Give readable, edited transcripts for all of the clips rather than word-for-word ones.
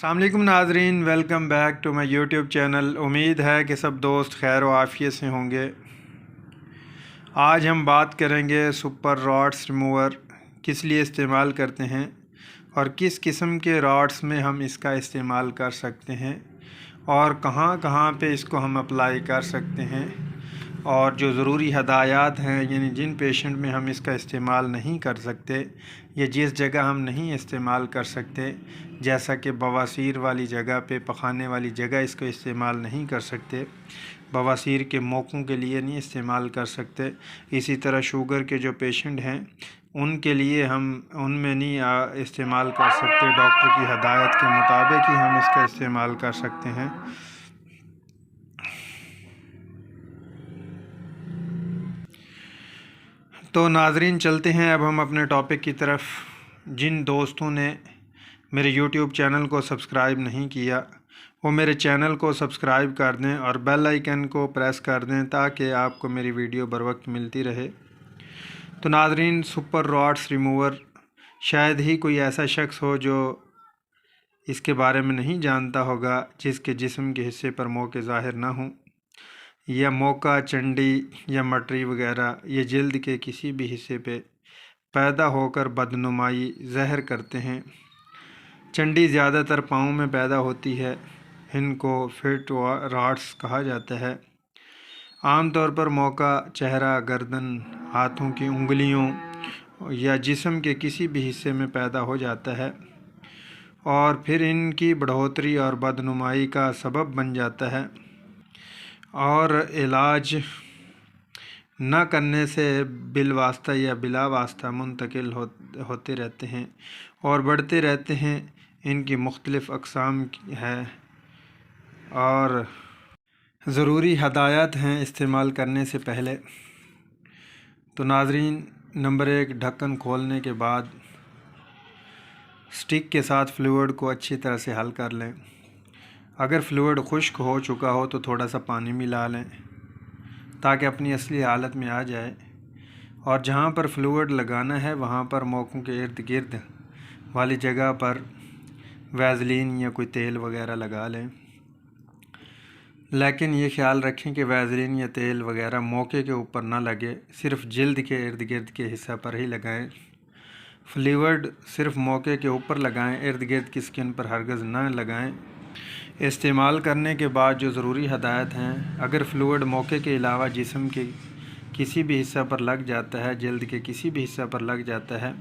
अस्सलाम वालेकुम नाज़रीन, welcome back to my YouTube channel. उम्मीद है कि सब दोस्त खैर व आफ़ियत से होंगे। आज हम बात करेंगे सुपर रॉड्स रिमूवर किस लिए इस्तेमाल करते हैं और किस किस्म के रॉड्स में हम इसका इस्तेमाल कर सकते हैं और कहाँ कहाँ पे इसको हम अप्लाई कर सकते हैं, और जो ज़रूरी हदायत हैं यानी जिन पेशेंट में हम इसका इस्तेमाल नहीं कर सकते या जिस जगह हम नहीं इस्तेमाल कर सकते, जैसा कि बवासीर वाली जगह पे, पखाने वाली जगह इसको इस्तेमाल नहीं कर सकते, बवासीर के मौक़ों के लिए नहीं इस्तेमाल कर सकते। इसी तरह शुगर के जो पेशेंट हैं उनके लिए हम उनमें नहीं इस्तेमाल कर सकते, डॉक्टर की हदायत के मुताबिक ही हम इसका इस्तेमाल कर सकते हैं। तो नाज़रीन चलते हैं अब हम अपने टॉपिक की तरफ। जिन दोस्तों ने मेरे YouTube चैनल को सब्सक्राइब नहीं किया वो मेरे चैनल को सब्सक्राइब कर दें और बेल आइकन को प्रेस कर दें ताकि आपको मेरी वीडियो बर वक्त मिलती रहे। तो नाज़रीन, सुपर रॉड्स रिमूवर शायद ही कोई ऐसा शख्स हो जो इसके बारे में नहीं जानता होगा, जिसके जिस्म के हिस्से पर मौके ज़ाहिर ना हों या मौका, चंडी या मटरी वगैरह ये जल्द के किसी भी हिस्से पे पैदा होकर बदनुमाई ज़हर करते हैं। चंडी ज़्यादातर पाँव में पैदा होती है, इनको फिट रॉड्स कहा जाता है। आम तौर पर मौका चेहरा, गर्दन, हाथों की उंगलियों या जिस्म के किसी भी हिस्से में पैदा हो जाता है और फिर इनकी बढ़ोतरी और बदनुमाई का सबब बन जाता है, और इलाज न करने से बिलवास्ता या बिला वास्ता मुंतकिल होते रहते हैं और बढ़ते रहते हैं। इनकी मुख्तलिफ़ अक़साम है और ज़रूरी हदायत हैं इस्तेमाल करने से पहले। तो नाज़रीन, नंबर 1, ढक्कन खोलने के बाद स्टिक के साथ फ्लूइड को अच्छी तरह से हल कर लें। अगर फ्लूइड खुश्क हो चुका हो तो थोड़ा सा पानी मिला लें ताकि अपनी असली हालत में आ जाए, और जहाँ पर फ्लूइड लगाना है वहाँ पर मौकों के इर्द गिर्द वाली जगह पर वैज़लीन या कोई तेल वगैरह लगा लें। लेकिन ये ख्याल रखें कि वैज़लीन या तेल वगैरह मौके के ऊपर ना लगे, सिर्फ़ जल्द के इर्द गिर्द के हिस्सा पर ही लगाएं। फ्लूइड सिर्फ़ मौके के ऊपर लगाएं, इर्द गिर्द की स्किन पर हरगिज़ ना लगाएं। इस्तेमाल करने के बाद जो ज़रूरी हदायत हैं, अगर फ्लूइड मौके के अलावा जिस्म के किसी भी हिस्सा पर लग जाता है, जल्द के किसी भी हिस्सा पर लग जाता है,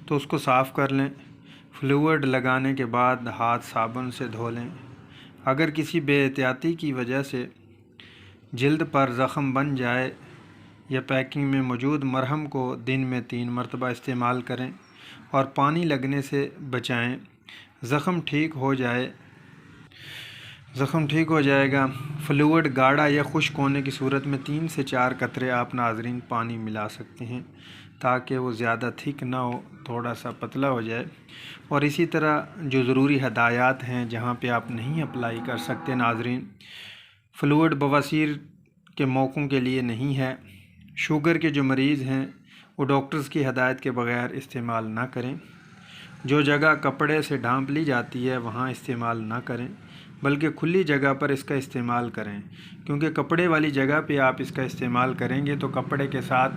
तो उसको साफ़ कर लें। फ्लूइड लगाने के बाद हाथ साबुन से धो लें। अगर किसी बेएहतियाती की वजह से जल्द पर ज़ख़म बन जाए या पैकिंग में मौजूद मरहम को दिन में 3 मरतबा इस्तेमाल करें और पानी लगने से बचाएं। ज़ख़म ठीक हो जाएगा। फ्लूइड गाढ़ा या खुश्क होने की सूरत में 3 से 4 कतरे आप नाज़रीन पानी मिला सकते हैं ताकि वो ज़्यादा थिक ना हो, थोड़ा सा पतला हो जाए। और इसी तरह जो ज़रूरी हदायत हैं जहाँ पे आप नहीं अप्लाई कर सकते नाज़रीन, फ्लूइड बवासीर के मौक़ों के लिए नहीं है। शुगर के जो मरीज़ हैं वो डॉक्टर्स की हदायत के बग़ैर इस्तेमाल ना करें। जो जगह कपड़े से ढांप ली जाती है वहाँ इस्तेमाल ना करें, बल्कि खुली जगह पर इसका इस्तेमाल करें, क्योंकि कपड़े वाली जगह पे आप इसका इस्तेमाल करेंगे तो कपड़े के साथ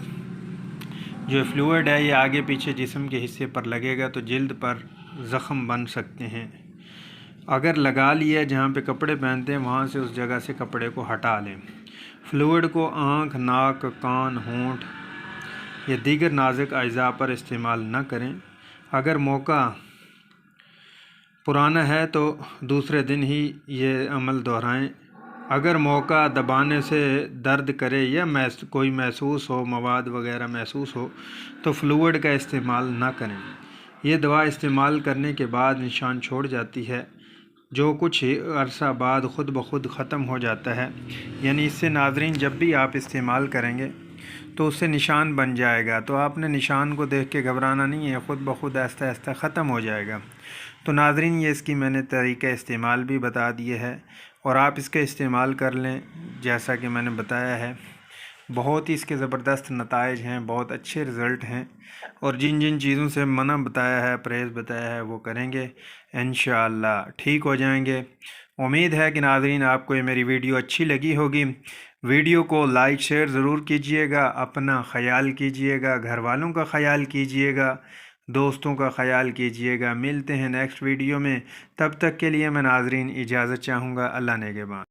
जो फ्लूइड है ये आगे पीछे जिस्म के हिस्से पर लगेगा तो जल्द पर ज़ख़म बन सकते हैं। अगर लगा लिया जहाँ पे कपड़े पहनते हैं वहाँ से उस जगह से कपड़े को हटा लें। फ्लूइड को आँख, नाक, कान, होंठ या दीगर नाजुक अज़ा पर इस्तेमाल न करें। अगर मौका पुराना है तो दूसरे दिन ही ये अमल दोहराएं। अगर मौका दबाने से दर्द करे या कोई महसूस हो, मवाद वगैरह महसूस हो, तो फ्लूइड का इस्तेमाल ना करें। ये दवा इस्तेमाल करने के बाद निशान छोड़ जाती है, जो कुछ अरसा बाद ख़ुद ब खुद ख़त्म हो जाता है। यानी इससे नाज़रीन जब भी आप इस्तेमाल करेंगे तो उससे निशान बन जाएगा, तो आपने निशान को देख के घबराना नहीं है, ख़ुद ब खुद आहिस्ता आहिस्ता ख़त्म हो जाएगा। तो नाज़रीन, ये इसकी मैंने तरीक़ा इस्तेमाल भी बता दिए है और आप इसका इस्तेमाल कर लें जैसा कि मैंने बताया है। बहुत ही इसके ज़बरदस्त नताइज हैं, बहुत अच्छे रिज़ल्ट हैं, और जिन जिन चीज़ों से मना बताया है, परहेज़ बताया है, वो करेंगे इंशाअल्लाह ठीक हो जाएंगे। उम्मीद है कि नाज़रीन आपको ये मेरी वीडियो अच्छी लगी होगी। वीडियो को लाइक शेयर ज़रूर कीजिएगा, अपना ख्याल कीजिएगा, घर वालों का ख्याल कीजिएगा, दोस्तों का ख्याल कीजिएगा। मिलते हैं नेक्स्ट वीडियो में, तब तक के लिए मैं नाज़रीन इजाज़त चाहूँगा। अल्लाह नेगेबान।